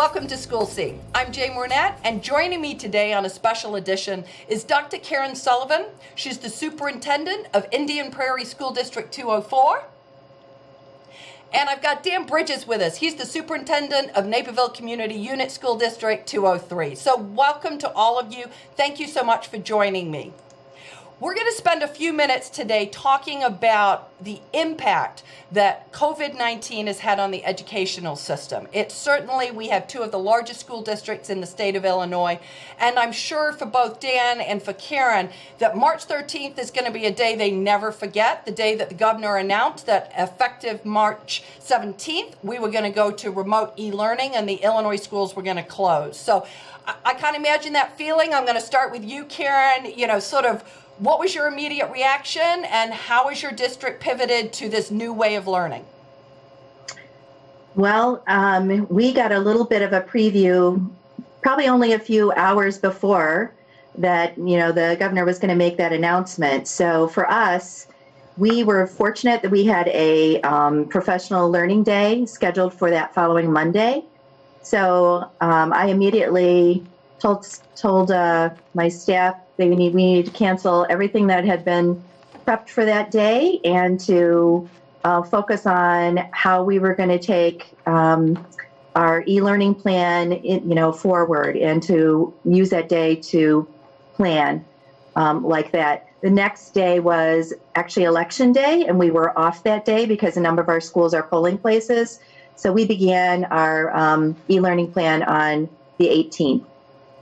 Welcome to School C. I'm Jane Wernette, and joining me today on a special edition is Dr. Karen Sullivan. She's the Superintendent of Indian Prairie School District 204. And I've got Dan Bridges with us. He's the Superintendent of Naperville Community Unit School District 203. So welcome to all of you. Thank you so much for joining me. We're going to spend a few minutes today talking about the impact that COVID-19 has had on the educational system. We have two of the largest school districts in the state of Illinois, and I'm sure for both Dan and for Karen that March 13th is going to be a day they never forget, the day that the governor announced that effective March 17th, we were going to go to remote e-learning and the Illinois schools were going to close. So I can't imagine that feeling. I'm going to start with you, Karen, what was your immediate reaction, and how has your district pivoted to this new way of learning? Well, we got a little bit of a preview, probably only a few hours before that, the governor was going to make that announcement. So for us, we were fortunate that we had a professional learning day scheduled for that following Monday. So I immediately told my staff we needed to cancel everything that had been prepped for that day and to focus on how we were going to take our e-learning plan forward and to use that day to plan like that. The next day was actually election day, and we were off that day because a number of our schools are polling places. So we began our e-learning plan on the 18th.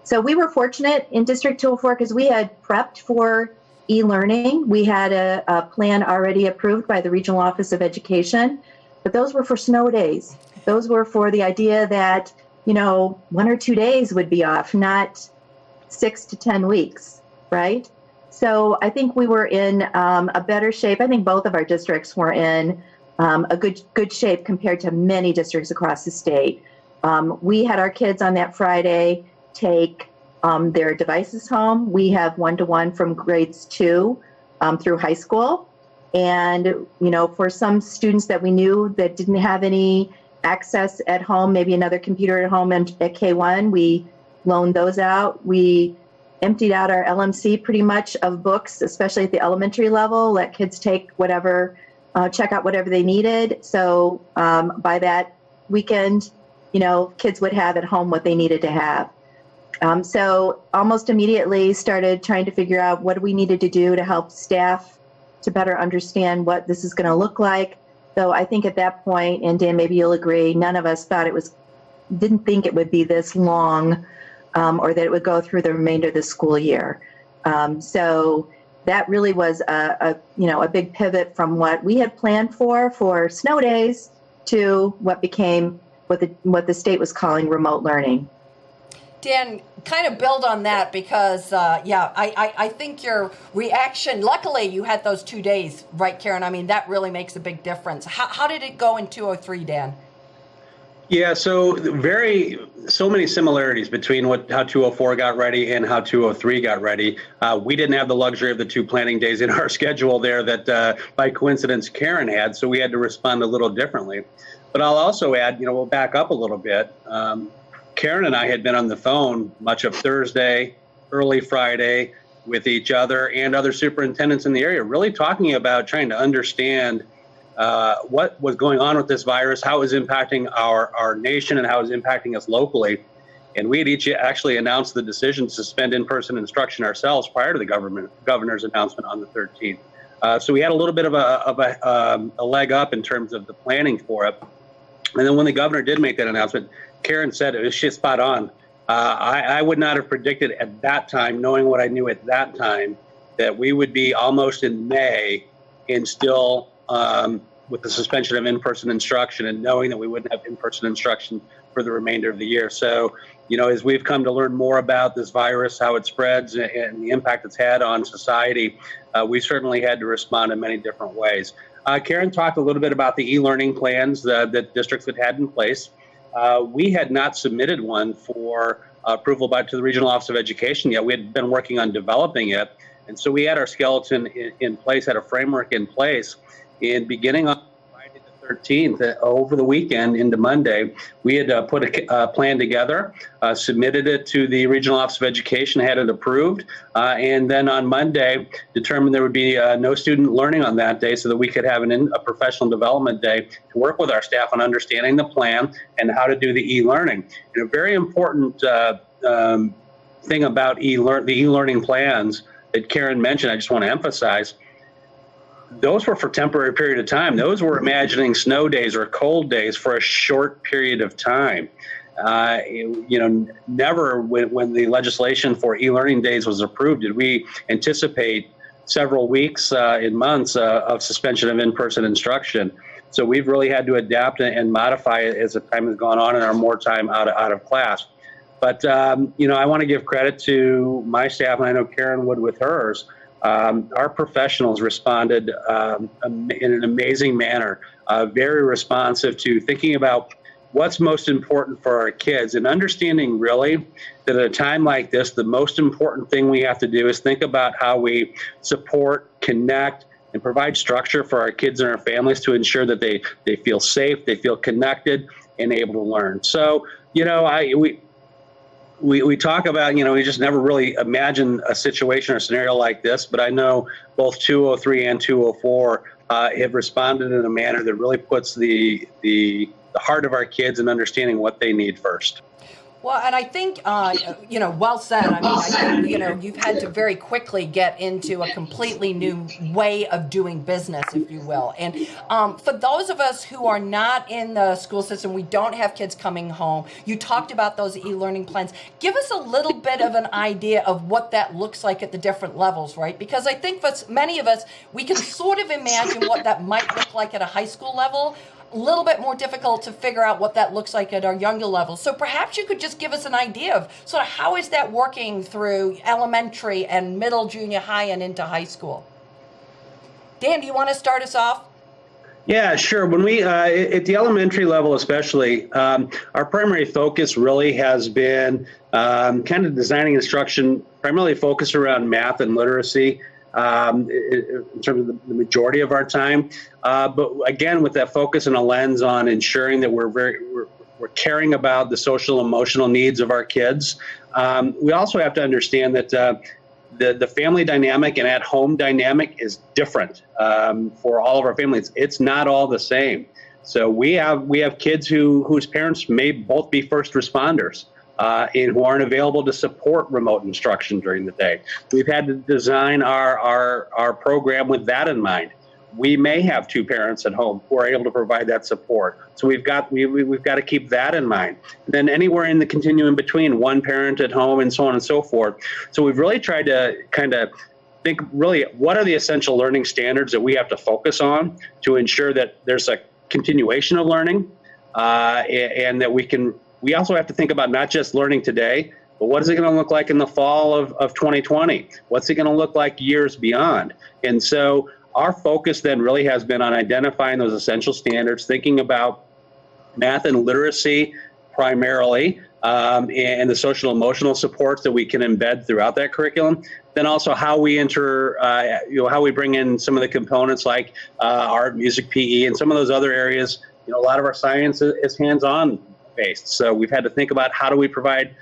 So we were fortunate in District 204 because we had prepped for e-learning. We had a plan already approved by the Regional Office of Education, but those were for snow days. Those were for the idea that, 1 or 2 days would be off, not 6 to 10 weeks, right? So I think we were in a better shape. I think both of our districts were in a good shape compared to many districts across the state. We had our kids on that Friday take their devices home. We have one-to-one from grades 2 through high school. And, for some students that we knew that didn't have any access at home, maybe another computer at home and at K1, we loaned those out. We emptied out our LMC pretty much of books, especially at the elementary level, let kids take whatever, check out whatever they needed. So by that weekend, kids would have at home what they needed to have. So almost immediately started trying to figure out what we needed to do to help staff to better understand what this is going to look like. So I think at that point, and Dan, maybe you'll agree, none of us didn't think it would be this long or that it would go through the remainder of the school year. So that really was a big pivot from what we had planned for snow days to what became what the state was calling remote learning. Dan, kind of build on that because, I think your reaction, luckily you had those 2 days, right, Karen? I mean, that really makes a big difference. How did it go in 203, Dan? Yeah, so many similarities between how 204 got ready and how 203 got ready. We didn't have the luxury of the 2 planning days in our schedule there that by coincidence Karen had, so we had to respond a little differently. But I'll also add, we'll back up a little bit. Karen and I had been on the phone much of Thursday, early Friday with each other and other superintendents in the area, really talking about trying to understand what was going on with this virus, how it was impacting our nation and how it was impacting us locally. And we had each actually announced the decision to suspend in-person instruction ourselves prior to the governor's announcement on the 13th. So we had a little bit of a leg up in terms of the planning for it. And then when the governor did make that announcement, Karen said it was just spot on. I would not have predicted at that time, knowing what I knew at that time, that we would be almost in May and still with the suspension of in-person instruction and knowing that we wouldn't have in-person instruction for the remainder of the year. So, as we've come to learn more about this virus, how it spreads and the impact it's had on society, we certainly had to respond in many different ways. Karen talked a little bit about the e-learning plans that districts had in place. We had not submitted one for approval to the Regional Office of Education yet. We had been working on developing it. And so we had our skeleton in place, had a framework in place. And beginning on Friday the 13th, over the weekend into Monday, we had put a plan together, submitted it to the Regional Office of Education, had it approved, and then on Monday determined there would be no student learning on that day so that we could have a professional development day to work with our staff on understanding the plan and how to do the e-learning. And a very important thing about the e-learning plans that Karen mentioned, I just want to emphasize, those were for temporary period of time. Those were imagining snow days or cold days for a short period of time. Never when the legislation for e-learning days was approved did we anticipate several weeks and months of suspension of in-person instruction. So we've really had to adapt and modify it as the time has gone on and our more time out of class. But, I want to give credit to my staff, and I know Karen would with hers. Our professionals responded in an amazing manner, very responsive to thinking about what's most important for our kids and understanding really that at a time like this, the most important thing we have to do is think about how we support, connect, and provide structure for our kids and our families to ensure that they feel safe, they feel connected, and able to learn. So, we talk about, we just never really imagine a situation or scenario like this, but I know both 203 and 204 have responded in a manner that really puts the heart of our kids in understanding what they need first. Well, and I think, well said. I mean, I think, you've had to very quickly get into a completely new way of doing business, if you will. And for those of us who are not in the school system, we don't have kids coming home, you talked about those e-learning plans. Give us a little bit of an idea of what that looks like at the different levels, right? Because I think for many of us, we can sort of imagine what that might look like at a high school level. A little bit more difficult to figure out what that looks like at our younger levels. So perhaps you could just give us an idea of sort of how is that working through elementary and middle, junior high, and into high school. Dan, do you want to start us off? Yeah, sure. When we, at the elementary level especially, our primary focus really has been kind of designing instruction primarily focused around math and literacy. In terms of the majority of our time, but again, with that focus and a lens on ensuring that we're caring about the social emotional needs of our kids. We also have to understand that the family dynamic and at home dynamic is different for all of our families. It's not all the same. So we have kids whose parents may both be first responders. And who aren't available to support remote instruction during the day. We've had to design our program with that in mind. We may have two parents at home who are able to provide that support. So we've got to keep that in mind. And then anywhere in the continuum between, one parent at home and so on and so forth. So we've really tried to kind of think really what are the essential learning standards that we have to focus on to ensure that there's a continuation of learning and that we also have to think about not just learning today, but what is it going to look like in the fall of 2020? What's it going to look like years beyond? And so our focus then really has been on identifying those essential standards, thinking about math and literacy primarily, and the social emotional supports that we can embed throughout that curriculum. Then also how we how we bring in some of the components like art, music, PE, and some of those other areas. A lot of our science is hands-on based. So we've had to think about how do we provide,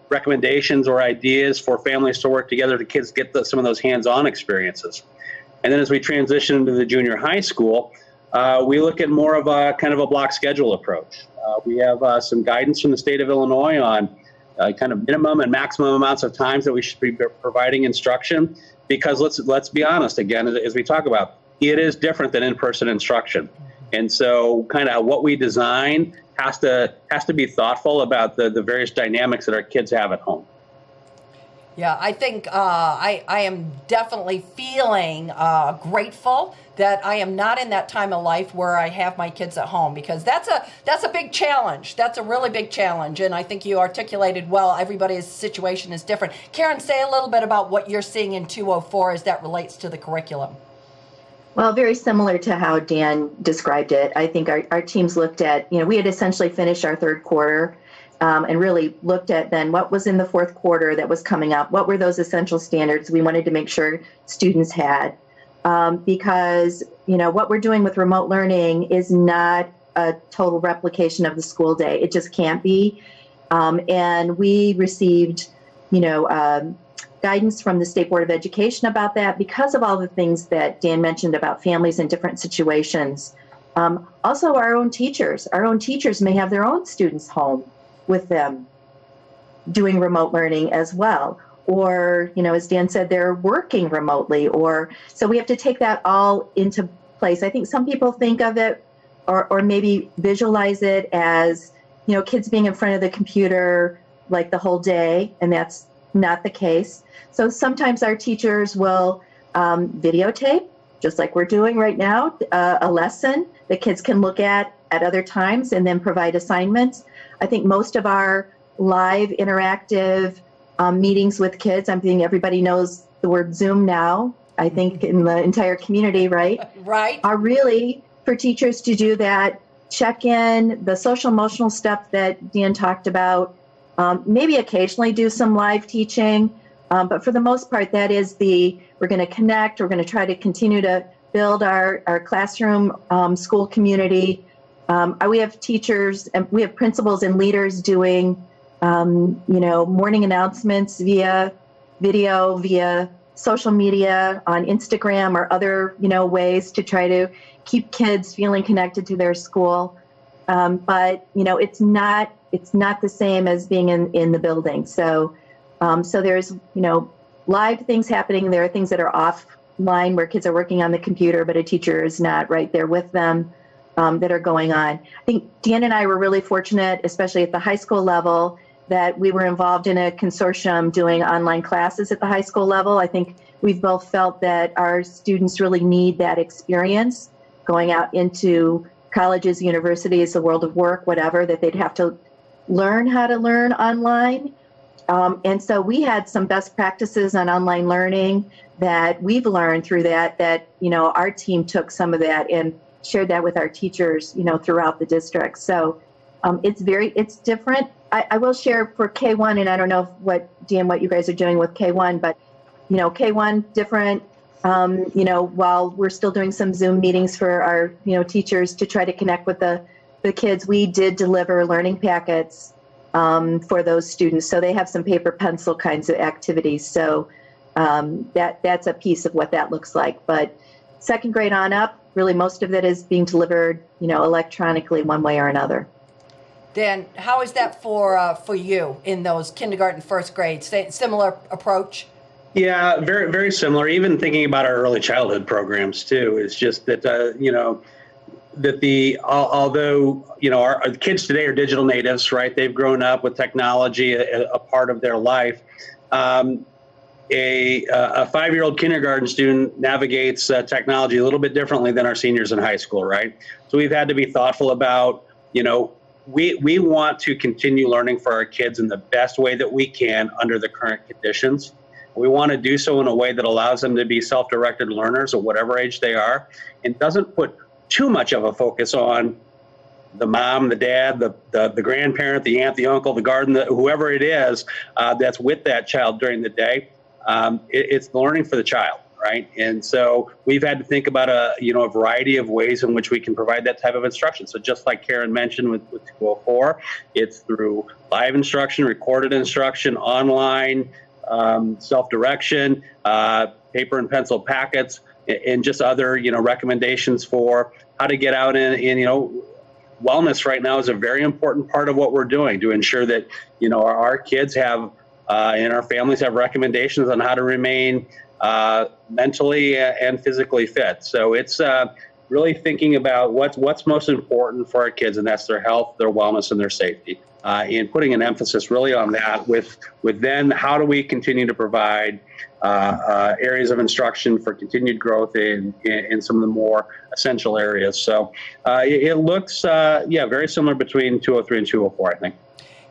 recommendations or ideas for families to work together to kids get some of those hands-on experiences. And then as we transition into the junior high school, we look at more of a kind of a block schedule approach. We have some guidance from the state of Illinois on kind of minimum and maximum amounts of times that we should be providing instruction, because let's be honest, again, as we talk about, it is different than in-person instruction. And so kind of what we design has to be thoughtful about the various dynamics that our kids have at home. Yeah, I think I am definitely feeling grateful that I am not in that time of life where I have my kids at home, because that's a big challenge. That's a really big challenge, and I think you articulated well. Everybody's situation is different. Karen, say a little bit about what you're seeing in 204 as that relates to the curriculum. Well, very similar to how Dan described it. I think our teams looked at, we had essentially finished our third quarter and really looked at then what was in the fourth quarter that was coming up. What were those essential standards we wanted to make sure students had? Because what we're doing with remote learning is not a total replication of the school day. It just can't be. And we received, guidance from the State Board of Education about that because of all the things that Dan mentioned about families in different situations. Also, our own teachers may have their own students home with them doing remote learning as well. Or, as Dan said, they're working remotely. So we have to take that all into place. I think some people think of it or maybe visualize it as, kids being in front of the computer like the whole day, and that's not the case. So sometimes our teachers will videotape, just like we're doing right now, a lesson that kids can look at other times and then provide assignments. I think most of our live interactive meetings with kids, I'm thinking everybody knows the word Zoom now, I think in the entire community, right? Right. Are really for teachers to do that, check in, the social emotional stuff that Dan talked about, maybe occasionally do some live teaching. But for the most part, that is we're going to connect, we're going to try to continue to build our classroom school community. We have teachers and we have principals and leaders doing, morning announcements via video, via social media, on Instagram or other, ways to try to keep kids feeling connected to their school. But, it's not the same as being in the building. So there's, live things happening. There are things that are offline where kids are working on the computer, but a teacher is not right there with them that are going on. I think Dan and I were really fortunate, especially at the high school level, that we were involved in a consortium doing online classes at the high school level. I think we've both felt that our students really need that experience going out into colleges, universities, the world of work, whatever, that they'd have to learn how to learn online. And so we had some best practices on online learning that we've learned through that our team took some of that and shared that with our teachers, throughout the district. So it's different. I will share for K1, and I don't know what you guys are doing with K1, but, K1 different, while we're still doing some Zoom meetings for our, teachers to try to connect with the kids, we did deliver learning packets for those students. So they have some paper pencil kinds of activities. So that's a piece of what that looks like. But second grade on up, really most of it is being delivered, electronically one way or another. Dan, how is that for you in those kindergarten, first grade? Similar approach? Yeah, very, very similar. Even thinking about our early childhood programs too, it's just that, although our kids today are digital natives, right? They've grown up with technology a part of their life. A 5-year-old kindergarten student navigates technology a little bit differently than our seniors in high school, right? So we've had to be thoughtful about, we want to continue learning for our kids in the best way that we can under the current conditions. We want to do so in a way that allows them to be self-directed learners at whatever age they are, and doesn't put too much of a focus on the mom, the dad, the grandparent, the aunt, the uncle, the guardian, whoever it is that's with that child during the day. It's learning for the child, right? And so we've had to think about a variety of ways in which we can provide that type of instruction. So just like Karen mentioned with 204, it's through live instruction, recorded instruction, online, self-direction, paper and pencil packets, and just other, recommendations for how to get out in wellness right now is a very important part of what we're doing to ensure that, our kids have and our families have recommendations on how to remain mentally and physically fit. So it's really thinking about what's most important for our kids, and that's their health, their wellness, and their safety. And putting an emphasis really on that with then how do we continue to provide areas of instruction for continued growth in some of the more essential areas. So it looks, very similar between 203 and 204, I think.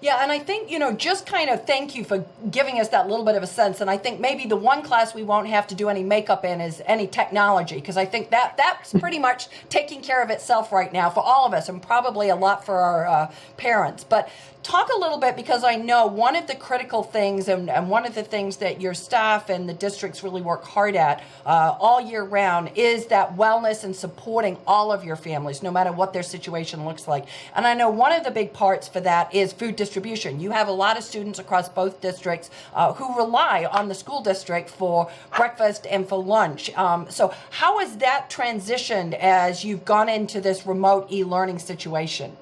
Yeah, and I think, just kind of thank you for giving us that little bit of a sense. And I think maybe the one class we won't have to do any makeup in is any technology, because I think that's pretty much taking care of itself right now for all of us, and probably a lot for our parents. But talk a little bit, because I know one of the critical things and one of the things that your staff and the districts really work hard at all year round is that wellness and supporting all of your families, no matter what their situation looks like. And I know one of the big parts for that is food distribution. You have a lot of students across both districts who rely on the school district for breakfast and for lunch. So how has that transitioned as you've gone into this remote e-learning situation?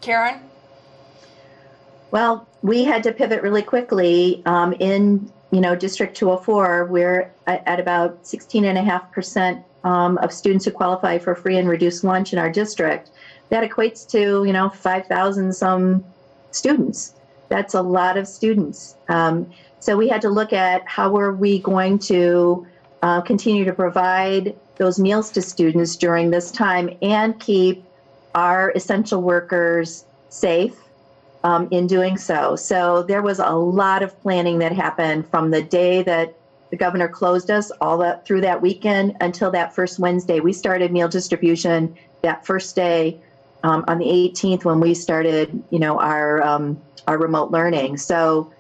Karen? Well, we had to pivot really quickly. In District 204, we're at about 16.5% of students who qualify for free and reduced lunch in our district. That equates to 5,000 some students. That's a lot of students. So we had to look at how are we going to continue to provide those meals to students during this time and keep our essential workers safe in doing so. So there was a lot of planning that happened from the day that the governor closed us through that weekend until that first Wednesday. We started meal distribution that first day on the 18th when we started, our remote learning. So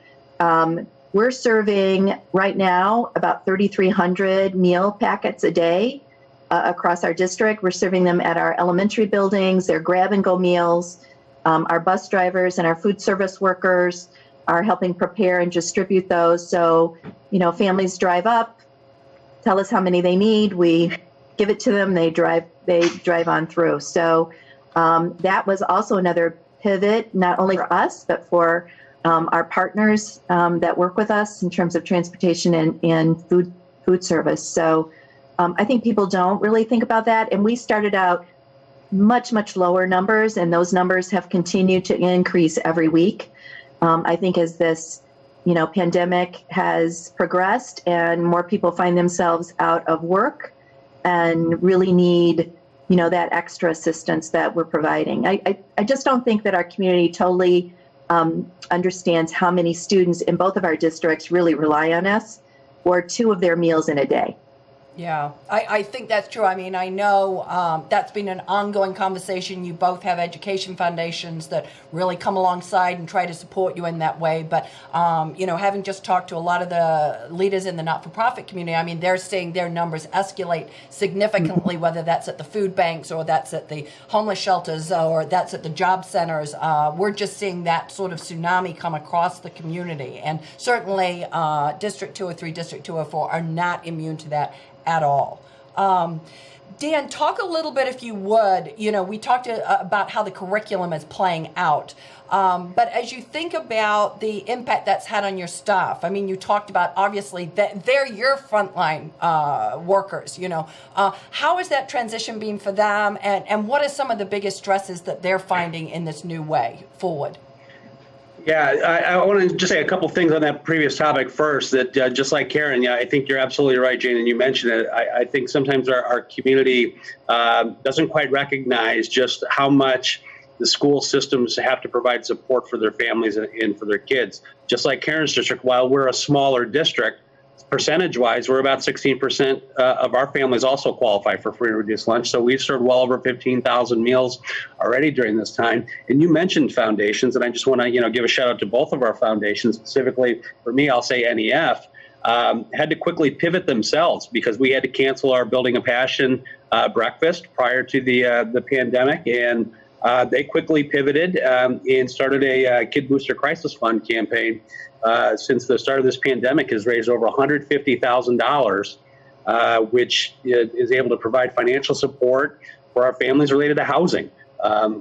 we're serving right now about 3,300 meal packets a day across our district. We're serving them at our elementary buildings. They're grab-and-go meals. Our bus drivers and our food service workers are helping prepare and distribute those. So, families drive up, tell us how many they need. We give it to them. They drive on through. So that was also another pivot, not only for us, but for our partners that work with us in terms of transportation and food service. So I think people don't really think about that. And we started out much, much lower numbers, and those numbers have continued to increase every week. I think as this, pandemic has progressed and more people find themselves out of work and really need, that extra assistance that we're providing. I just don't think that our community totally understands how many students in both of our districts really rely on us for 2 of their meals in a day. Yeah, I think that's true. I mean, I know that's been an ongoing conversation. You both have education foundations that really come alongside and try to support you in that way. But, having just talked to a lot of the leaders in the not-for-profit community, I mean, they're seeing their numbers escalate significantly, whether that's at the food banks or that's at the homeless shelters or that's at the job centers. We're just seeing that sort of tsunami come across the community. And certainly District 203, District 204 are not immune to that at all. Dan, talk a little bit, if you would. We talked about how the curriculum is playing out. But as you think about the impact that's had on your staff, I mean, you talked about, obviously, that they're your frontline workers, How is that transition been for them? And what are some of the biggest stresses that they're finding in this new way forward? Yeah, I want to just say a couple things on that previous topic first, that just like Karen, I think you're absolutely right, Jane, and you mentioned it. I think sometimes our community doesn't quite recognize just how much the school systems have to provide support for their families and for their kids. Just like Karen's district, while we're a smaller district, percentage-wise, we're about 16% of our families also qualify for free and reduced lunch. So we've served well over 15,000 meals already during this time. And you mentioned foundations, and I just want to, give a shout out to both of our foundations. Specifically for me, I'll say NEF had to quickly pivot themselves because we had to cancel our Building a Passion breakfast prior to the pandemic, and they quickly pivoted and started a Kid Booster Crisis Fund campaign. Since the start of this pandemic, has raised over $150,000, which is able to provide financial support for our families related to housing.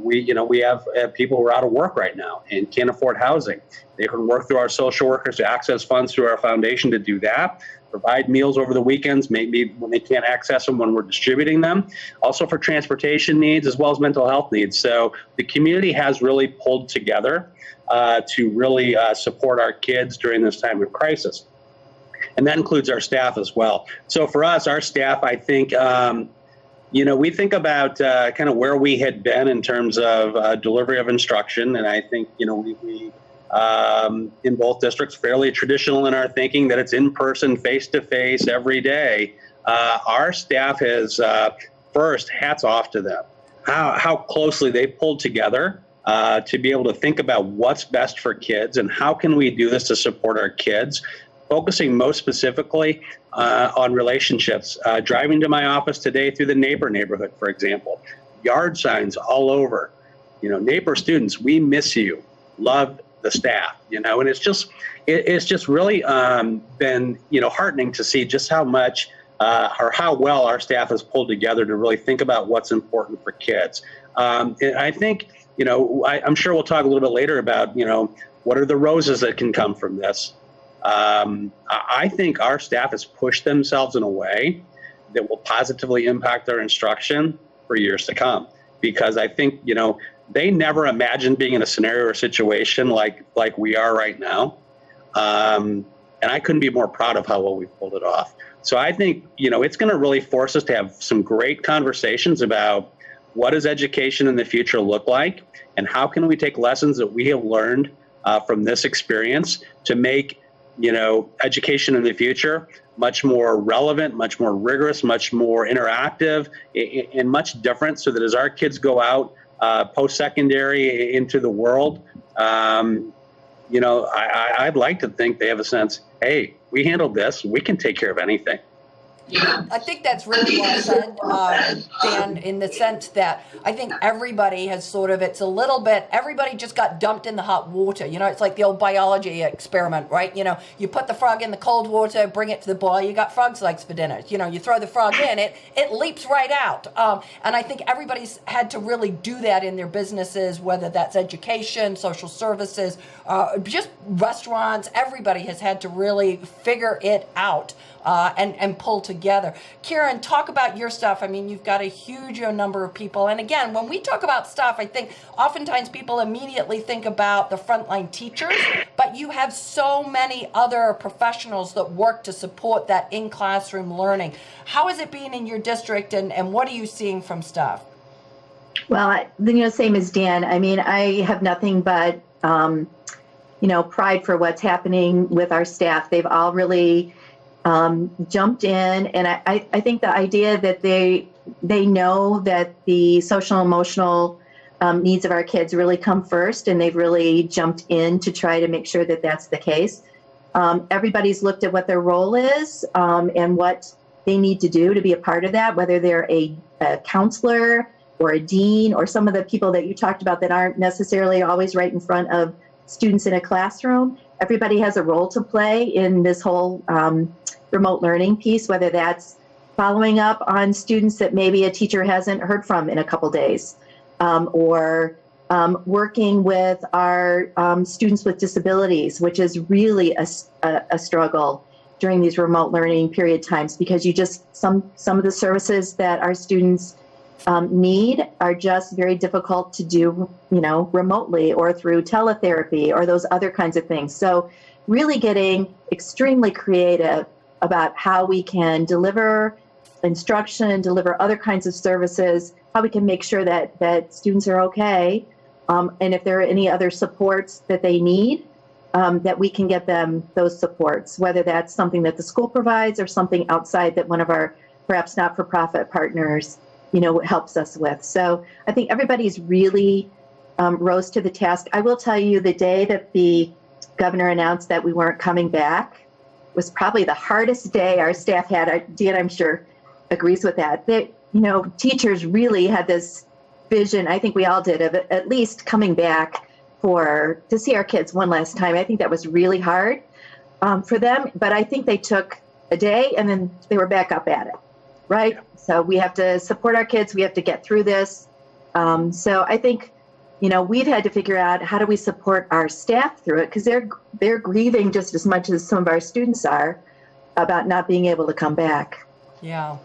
We have people who are out of work right now and can't afford housing. They can work through our social workers to access funds through our foundation to do that. Provide meals over the weekends, maybe when they can't access them when we're distributing them. Also for transportation needs as well as mental health needs. So the community has really pulled together to really support our kids during this time of crisis. And that includes our staff as well. So for us, our staff, I think, we think about kind of where we had been in terms of delivery of instruction. And I think, we in both districts, fairly traditional in our thinking that it's in person, face to face every day. Our staff has, first, hats off to them, how closely they pulled together to be able to think about what's best for kids and how can we do this to support our kids, focusing most specifically on relationships. Driving to my office today through the Naper neighborhood, for example, yard signs all over, Naper students, we miss you, love the staff, and it's just really been, heartening to see just how much or how well our staff has pulled together to really think about what's important for kids. And I think, I'm sure we'll talk a little bit later about, what are the roses that can come from this. I think our staff has pushed themselves in a way that will positively impact their instruction for years to come. Because I think, they never imagined being in a scenario or situation like we are right now. And I couldn't be more proud of how well we pulled it off. So I think, it's going to really force us to have some great conversations about what does education in the future look like, and how can we take lessons that we have learned from this experience to make, education in the future much more relevant, much more rigorous, much more interactive, and much different, so that as our kids go out post-secondary into the world, I'd like to think they have a sense, hey, we handled this, we can take care of anything. I think that's really well said, Dan, in the sense that I think everybody has everybody just got dumped in the hot water. It's like the old biology experiment, right? You put the frog in the cold water, bring it to the boil, you got frog's legs for dinner. You throw the frog in, it leaps right out. And I think everybody's had to really do that in their businesses, whether that's education, social services, just restaurants. Everybody has had to really figure it out. And pull together. Karen, talk about your stuff. I mean, you've got a huge number of people. And again, when we talk about stuff, I think oftentimes people immediately think about the frontline teachers, but you have so many other professionals that work to support that in-classroom learning. How is it being in your district, and what are you seeing from staff? Well, same as Dan. I mean, I have nothing but, pride for what's happening with our staff. They've all really jumped in, and I think the idea that they know that the social emotional needs of our kids really come first, and they've really jumped in to try to make sure that that's the case. Everybody's looked at what their role is and what they need to do to be a part of that, whether they're a counselor or a dean or some of the people that you talked about that aren't necessarily always right in front of students in a classroom. Everybody has a role to play in this whole remote learning piece, whether that's following up on students that maybe a teacher hasn't heard from in a couple days, or working with our students with disabilities, which is really a struggle during these remote learning period times, because some of the services that our students need are just very difficult to do, remotely or through teletherapy or those other kinds of things. So really getting extremely creative about how we can deliver instruction, deliver other kinds of services, how we can make sure that students are okay, and if there are any other supports that they need, that we can get them those supports, whether that's something that the school provides or something outside that one of our perhaps not-for-profit partners helps us with. So I think everybody's really rose to the task. I will tell you, the day that the governor announced that we weren't coming back was probably the hardest day our staff had. Dan, I'm sure, agrees with that. Teachers really had this vision, I think we all did, of at least coming back to see our kids one last time. I think that was really hard for them, but I think they took a day and then they were back up at it, right? Yeah. So we have to support our kids. We have to get through this. So I think, we've had to figure out how do we support our staff through it, because they're grieving just as much as some of our students are about not being able to come back. Yeah.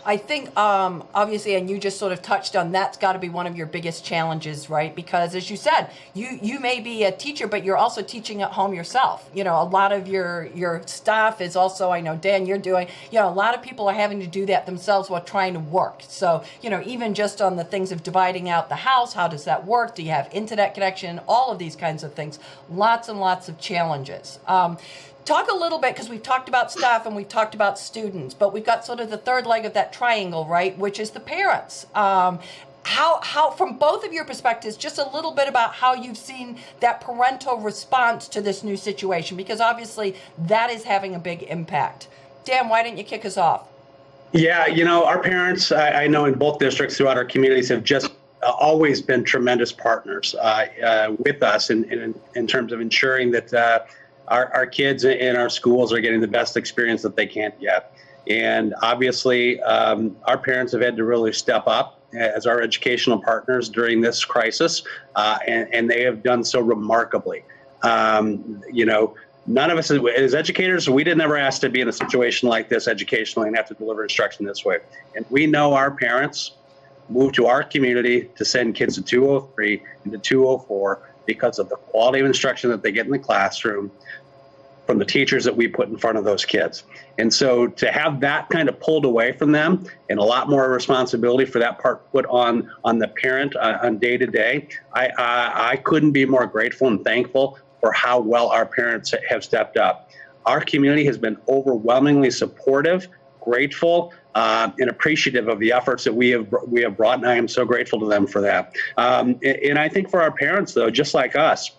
I think, obviously, and you just sort of touched on, that's got to be one of your biggest challenges, right? Because as you said, you may be a teacher, but you're also teaching at home yourself. A lot of your staff is also, I know, Dan, you're doing, a lot of people are having to do that themselves while trying to work. So, even just on the things of dividing out the house, how does that work? Do you have internet connection? All of these kinds of things. Lots and lots of challenges. Talk a little bit, because we've talked about staff and we've talked about students, but we've got sort of the third leg of that triangle, right, which is the parents. how from both of your perspectives, just a little bit about how you've seen that parental response to this new situation, because obviously that is having a big impact. Dan, why didn't you kick us off? Yeah, our parents, I know in both districts throughout our communities have just always been tremendous partners with us in terms of ensuring that our kids in our schools are getting the best experience that they can get. And obviously, our parents have had to really step up as our educational partners during this crisis, and they have done so remarkably. None of us as educators, we didn't ever ask to be in a situation like this educationally and have to deliver instruction this way. And we know our parents moved to our community to send kids to 203 and to 204 because of the quality of instruction that they get in the classroom from the teachers that we put in front of those kids. And so to have that kind of pulled away from them and a lot more responsibility for that part put on the parent on day to day, I couldn't be more grateful and thankful for how well our parents have stepped up. Our community has been overwhelmingly supportive, grateful, and appreciative of the efforts that we have brought, and I am so grateful to them for that. And I think for our parents, though, just like us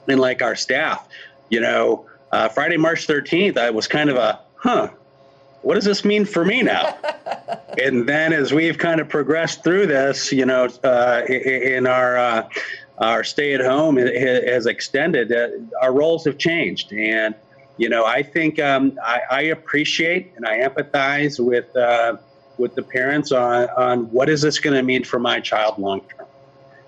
and like our staff, Friday, March 13th, I was kind of what does this mean for me now? And then as we've kind of progressed through this, in our stay at home has extended, our roles have changed. And, I think I appreciate and I empathize with the parents on what is this going to mean for my child long term,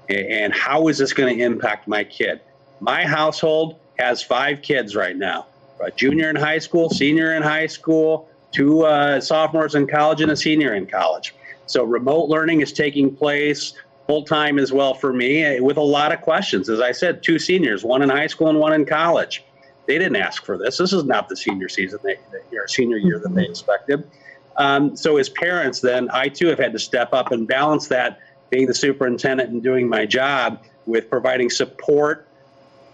and how is this going to impact my kid. My household has 5 kids right now, a junior in high school, senior in high school, 2 sophomores in college, and a senior in college. So remote learning is taking place full time as well for me, with a lot of questions. As I said, 2 seniors, 1 in high school and 1 in college. They didn't ask for this. This is not the senior season, senior year that they expected. So as parents, then I too have had to step up and balance that, being the superintendent and doing my job with providing support,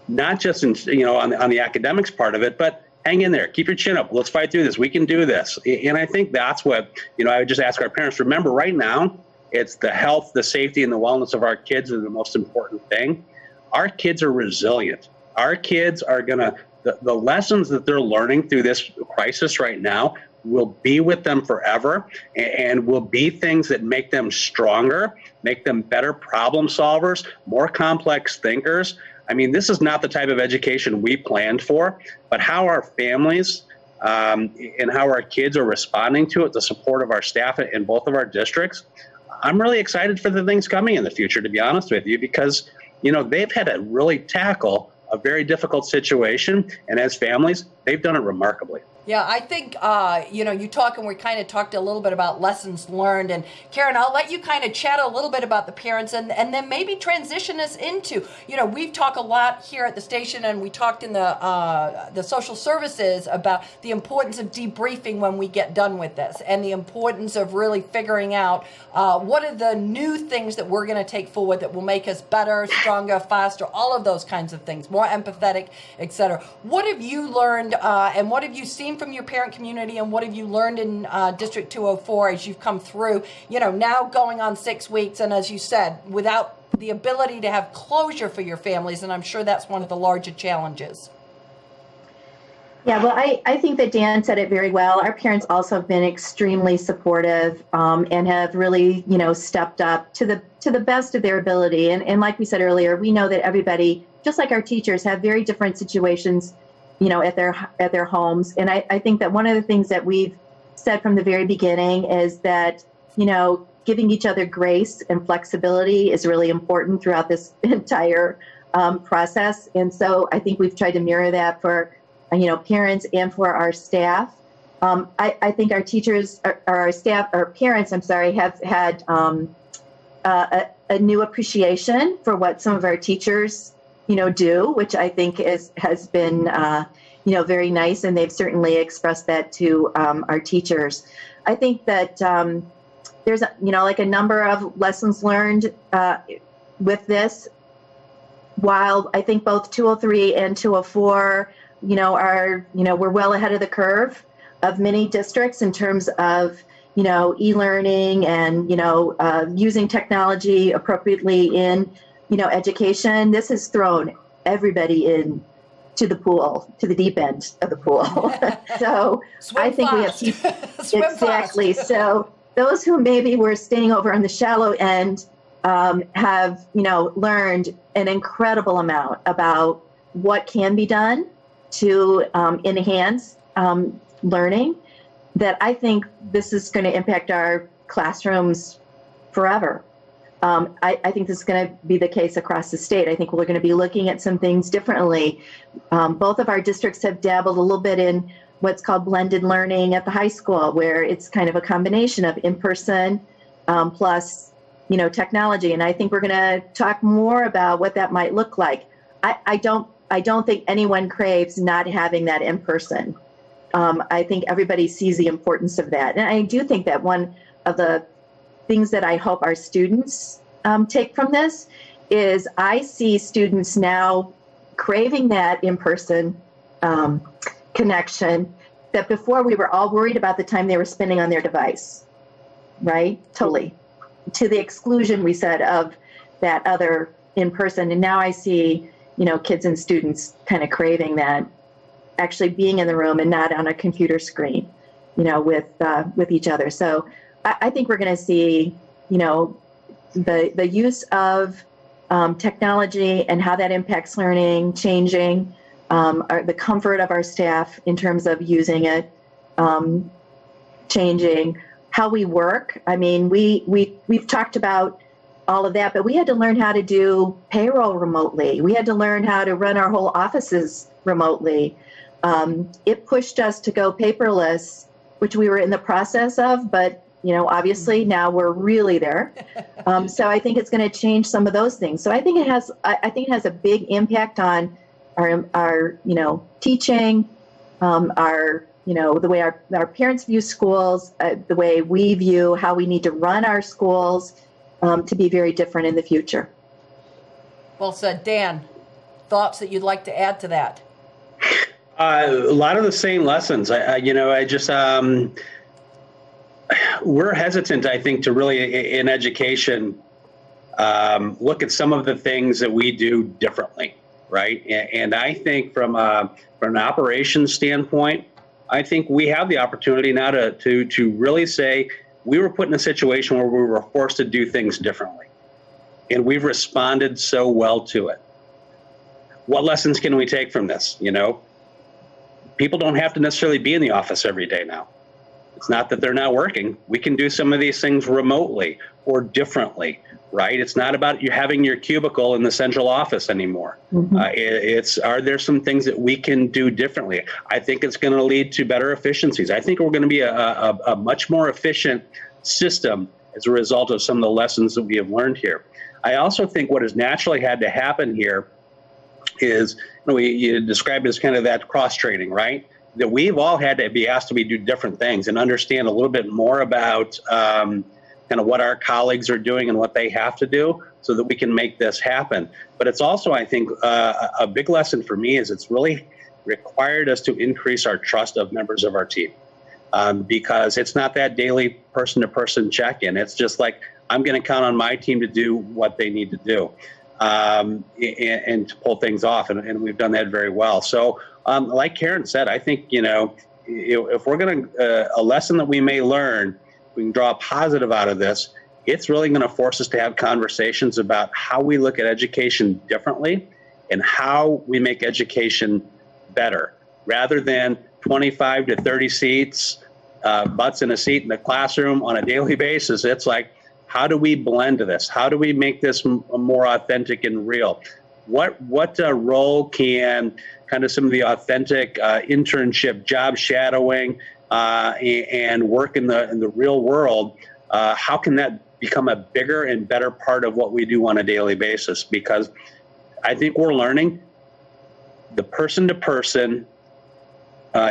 not just on the academics part of it, but hang in there, keep your chin up. Let's fight through this. We can do this. And I think that's what, I would just ask our parents, remember right now, it's the health, the safety, and the wellness of our kids are the most important thing. Our kids are resilient. Our kids are the lessons that they're learning through this crisis right now will be with them forever, and will be things that make them stronger, make them better problem solvers, more complex thinkers. I mean, this is not the type of education we planned for, but how our families and how our kids are responding to it, the support of our staff in both of our districts, I'm really excited for the things coming in the future, to be honest with you, because, they've had to really tackle a very difficult situation, and as families, they've done it remarkably. Yeah, I think, you talk, and we kind of talked a little bit about lessons learned. And Karen, I'll let you kind of chat a little bit about the parents and then maybe transition us into, we've talked a lot here at the station, and we talked in the social services about the importance of debriefing when we get done with this, and the importance of really figuring out what are the new things that we're going to take forward that will make us better, stronger, faster, all of those kinds of things, more empathetic, et cetera. What have you learned and what have you seen from your parent community, and what have you learned in District 204 as you've come through, now going on 6 weeks, and as you said, without the ability to have closure for your families, and I'm sure that's one of the larger challenges. Yeah, well, I think that Dan said it very well. Our parents also have been extremely supportive and have really, stepped up to the best of their ability. And like we said earlier, we know that everybody, just like our teachers, have very different situations at their homes. And I think that one of the things that we've said from the very beginning is that, giving each other grace and flexibility is really important throughout this entire process. And so I think we've tried to mirror that for, parents and for our staff. I think our teachers, or our staff, or parents, have had a new appreciation for what some of our teachers do, which I think has been, very nice. And they've certainly expressed that to our teachers. I think that there's, a number of lessons learned with this. While I think both 203 and 204, we're well ahead of the curve of many districts in terms of, e-learning and, using technology appropriately in, education. This has thrown everybody in to the pool, to the deep end of the pool. So I think we have people, exactly. So those who maybe were staying over on the shallow end have, learned an incredible amount about what can be done to enhance learning, that I think this is going to impact our classrooms forever. I think this is going to be the case across the state. I think we're going to be looking at some things differently. Both of our districts have dabbled a little bit in what's called blended learning at the high school, where it's kind of a combination of in-person plus, technology. And I think we're going to talk more about what that might look like. I don't think anyone craves not having that in person. I think everybody sees the importance of that. And I do think that one of the things that I hope our students take from this is I see students now craving that in-person connection that before we were all worried about the time they were spending on their device, right? Totally. To the exclusion, we said, of that other in-person. And now I see, kids and students kind of craving that, actually being in the room and not on a computer screen, with each other. So I think we're going to see, the use of technology and how that impacts learning changing, the comfort of our staff in terms of using it, changing how we work. I mean, we've talked about all of that, but we had to learn how to do payroll remotely. We had to learn how to run our whole offices remotely. It pushed us to go paperless, which we were in the process of, but obviously now we're really there. So I think it's going to change some of those things. So I think it has a big impact on our teaching, the way our parents view schools, the way we view how we need to run our schools, to be very different in the future. Well said. Dan, thoughts that you'd like to add to that? A lot of the same lessons. We're hesitant, I think, to really, in education, look at some of the things that we do differently, right? And I think from an operations standpoint, I think we have the opportunity now to really say we were put in a situation where we were forced to do things differently, and we've responded so well to it. What lessons can we take from this? People don't have to necessarily be in the office every day now. It's not that they're not working. We can do some of these things remotely or differently, right? It's not about you having your cubicle in the central office anymore. Mm-hmm. Are there some things that we can do differently? I think it's going to lead to better efficiencies. I think we're going to be a much more efficient system as a result of some of the lessons that we have learned here. I also think what has naturally had to happen here is, you described it as kind of that cross-training, right? That we've all had to be asked to do different things and understand a little bit more about kind of what our colleagues are doing and what they have to do so that we can make this happen. But it's also, I think, a big lesson for me is it's really required us to increase our trust of members of our team, because it's not that daily person-to-person check-in. It's just like, I'm going to count on my team to do what they need to do. And to pull things off, and we've done that very well. So, like Karen said, I think if we're going to a lesson that we may learn, we can draw a positive out of this. It's really going to force us to have conversations about how we look at education differently and how we make education better, rather than 25 to 30 seats, butts in a seat in the classroom on a daily basis. It's like, how do we blend this? How do we make this more authentic and real? What role can kind of some of the authentic internship, job shadowing, and work in the real world? How can that become a bigger and better part of what we do on a daily basis? Because I think we're learning the person-to-person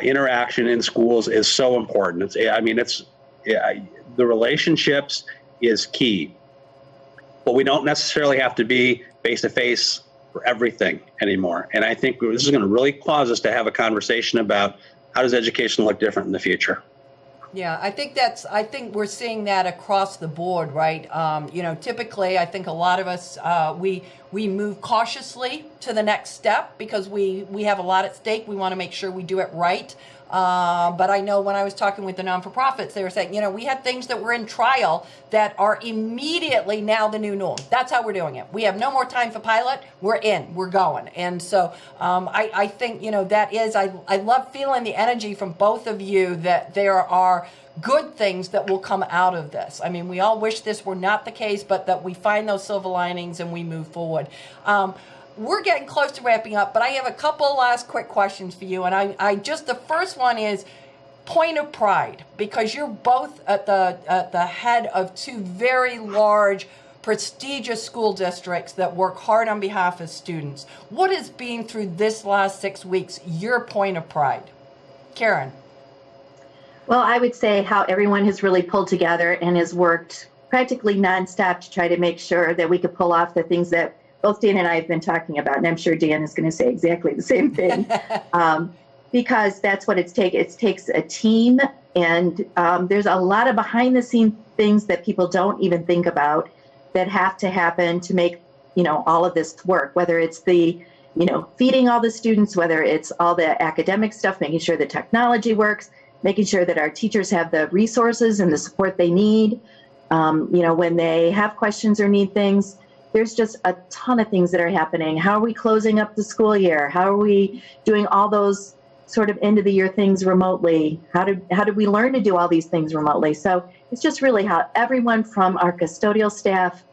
interaction in schools is so important. The relationships is key, but we don't necessarily have to be face-to-face for everything anymore. And I think this is going to really cause us to have a conversation about how does education look different in the future. Yeah, I think we're seeing that across the board, right? Typically, I think a lot of us, we move cautiously to the next step because we have a lot at stake. We want to make sure we do it right. But I know when I was talking with the non-for-profits, they were saying, we had things that were in trial that are immediately now the new norm. That's how we're doing it. We have no more time for pilot. We're in. We're going. And so I think, that is, I love feeling the energy from both of you that there are good things that will come out of this. I mean, we all wish this were not the case, but that we find those silver linings and we move forward. We're getting close to wrapping up, but I have a couple last quick questions for you. And the first one is point of pride, because you're both at the head of two very large, prestigious school districts that work hard on behalf of students. What has been through this last 6 weeks your point of pride? Karen. Well, I would say how everyone has really pulled together and has worked practically nonstop to try to make sure that we could pull off the things that both Dan and I have been talking about, and I'm sure Dan is going to say exactly the same thing, because that's what it takes a team, and there's a lot of behind-the-scenes things that people don't even think about that have to happen to make all of this work. Whether it's the feeding all the students, whether it's all the academic stuff, making sure the technology works, making sure that our teachers have the resources and the support they need. When they have questions or need things. There's just a ton of things that are happening. How are we closing up the school year? How are we doing all those sort of end of the year things remotely? How did we learn to do all these things remotely? So it's just really how everyone from our custodial staff,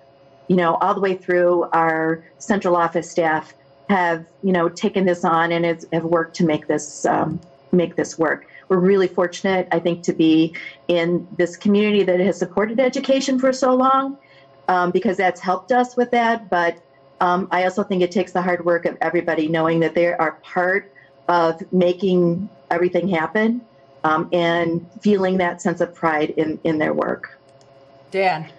all the way through our central office staff have, taken this on and have worked to make this work. We're really fortunate, I think, to be in this community that has supported education for so long. Because that's helped us with that. But I also think it takes the hard work of everybody knowing that they are part of making everything happen and feeling that sense of pride in their work. Dan.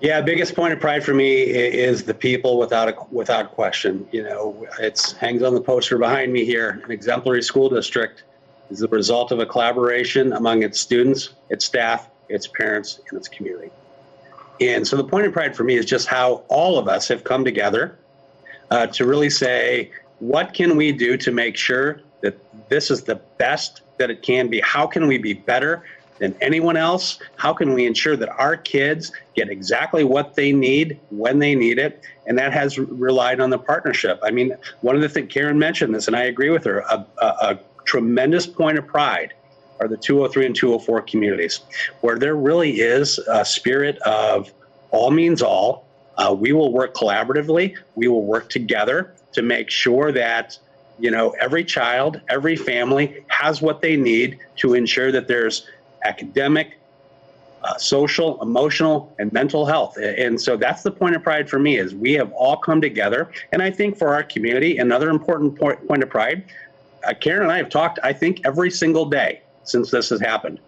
Yeah, biggest point of pride for me is the people without question. It hangs on the poster behind me here. An exemplary school district is the result of a collaboration among its students, its staff, its parents, and its community. And so the point of pride for me is just how all of us have come together to really say, what can we do to make sure that this is the best that it can be? How can we be better than anyone else? How can we ensure that our kids get exactly what they need when they need it? And that has relied on the partnership. I mean, one of the things, Karen mentioned this, and I agree with her, a tremendous point of pride are the 203 and 204 communities, where there really is a spirit of all means all. We will work collaboratively. We will work together to make sure that, every child, every family has what they need to ensure that there's academic, social, emotional, and mental health. And so that's the point of pride for me, is we have all come together. And I think for our community, another important point of pride, Karen and I have talked, I think, every single day since this has happened.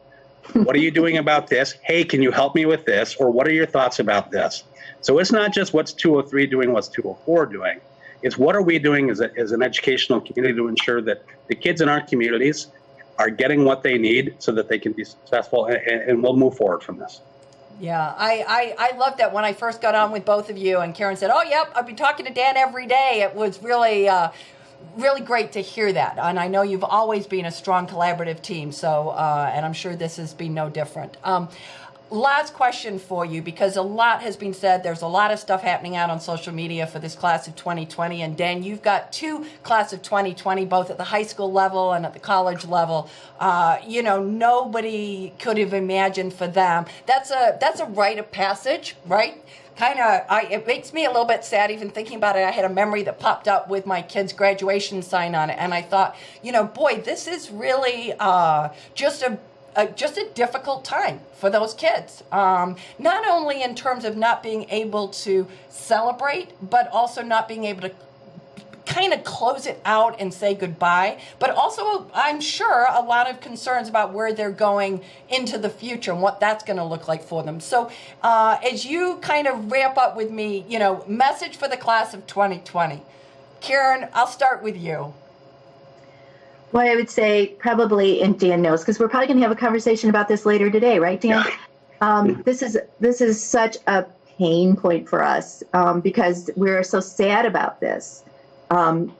What are you doing about this? Hey, can you help me with this? Or what are your thoughts about this? So it's not just what's 203 doing, what's 204 doing. It's what are we doing as an educational community to ensure that the kids in our communities are getting what they need so that they can be successful, and we'll move forward from this. Yeah, I love that when I first got on with both of you and Karen said, oh, yep, I've been talking to Dan every day. It was really great to hear that. And I know you've always been a strong collaborative team. So, and I'm sure this has been no different. Last question for you, because a lot has been said. There's a lot of stuff happening out on social media for this class of 2020. And Dan, you've got two class of 2020, both at the high school level and at the college level. Nobody could have imagined for them. That's a rite of passage, right? It makes me a little bit sad even thinking about it. I had a memory that popped up with my kid's graduation sign on it. And I thought, boy, this is really just a difficult time for those kids. Not only in terms of not being able to celebrate, but also not being able to kind of close it out and say goodbye, but also I'm sure a lot of concerns about where they're going into the future and what that's going to look like for them. So as you kind of wrap up with me, message for the class of 2020. Karen, I'll start with you. Well, I would say probably, and Dan knows, because we're probably going to have a conversation about this later today, right, Dan? This is such a pain point for us because we're so sad about this.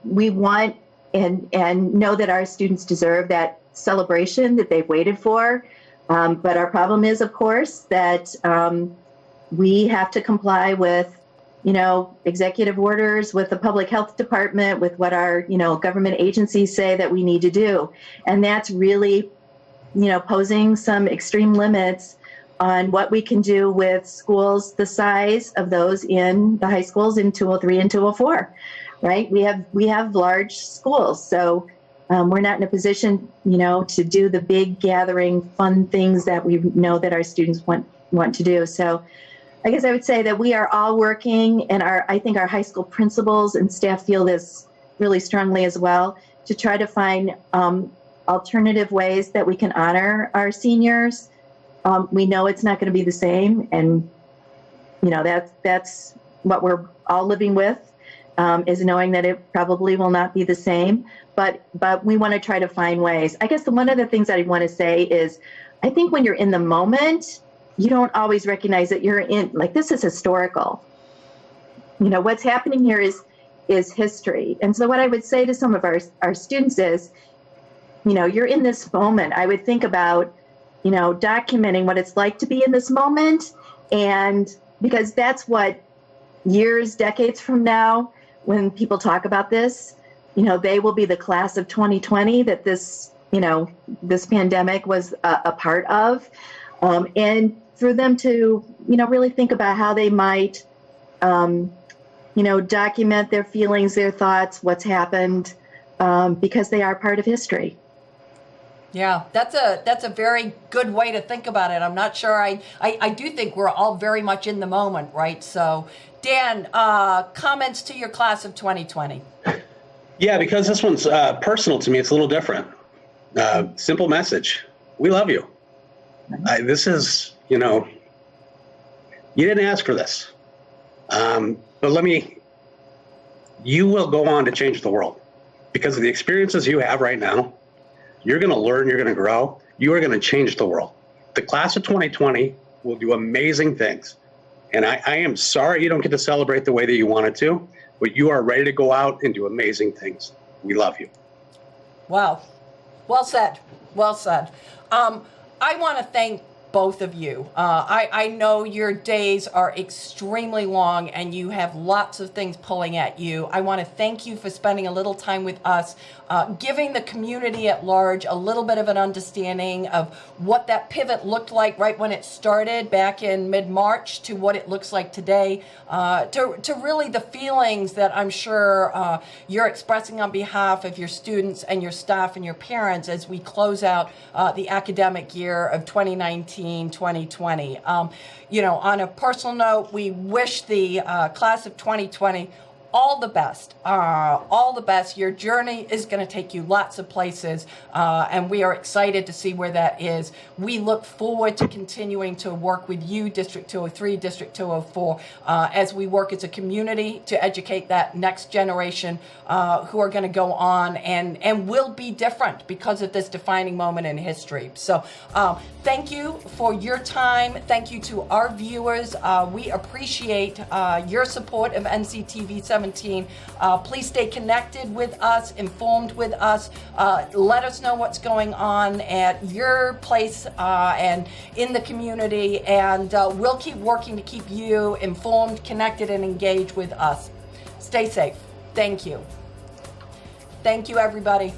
We want and know that our students deserve that celebration that they've waited for. But our problem is, of course, that we have to comply with, executive orders, with the public health department, with what our, government agencies say that we need to do. And that's really, posing some extreme limits on what we can do with schools the size of those in the high schools in 203 and 204, right? We have large schools, so we're not in a position, to do the big gathering fun things that we know that our students want to do. So I guess I would say that we are all working, and I think our high school principals and staff feel this really strongly as well, to try to find alternative ways that we can honor our seniors. We know it's not going to be the same, and that's what we're all living with, is knowing that it probably will not be the same. But we want to try to find ways. I guess one of the things I want to say is, I think when you're in the moment, you don't always recognize that you're in, like, this is historical. What's happening here is history. And so what I would say to some of our students is, you're in this moment. I would think about, documenting what it's like to be in this moment. And because that's what years, decades from now, when people talk about this, they will be the class of 2020 that this pandemic was a part of. And for them to, really think about how they might, document their feelings, their thoughts, what's happened, because they are part of history. Yeah, that's a very good way to think about it. I'm not sure. I do think we're all very much in the moment, right? So, Dan, comments to your class of 2020. Yeah, because this one's personal to me, it's a little different. Simple message. We love you. This is, you didn't ask for this. But you will go on to change the world because of the experiences you have right now. You're going to learn, you're going to grow, you are going to change the world. The class of 2020 will do amazing things. And I am sorry you don't get to celebrate the way that you wanted to, but you are ready to go out and do amazing things. We love you. Wow. Well said. Well said. I want to thank both of you. I know your days are extremely long and you have lots of things pulling at you. I want to thank you for spending a little time with us, giving the community at large a little bit of an understanding of what that pivot looked like right when it started back in mid-March to what it looks like today, to really the feelings that I'm sure you're expressing on behalf of your students and your staff and your parents as we close out the academic year of 2019-2020. On a personal note, we wish the class of 2020 all the best. All the best. Your journey is going to take you lots of places, and we are excited to see where that is. We look forward to continuing to work with you, District 203, District 204, as we work as a community to educate that next generation who are going to go on and will be different because of this defining moment in history. So thank you for your time. Thank you to our viewers. We appreciate your support of NCTV 17. Please stay connected with us, informed with us. Let us know what's going on at your place and in the community, and we'll keep working to keep you informed, connected, and engaged with us. Stay safe. Thank you. Thank you, everybody.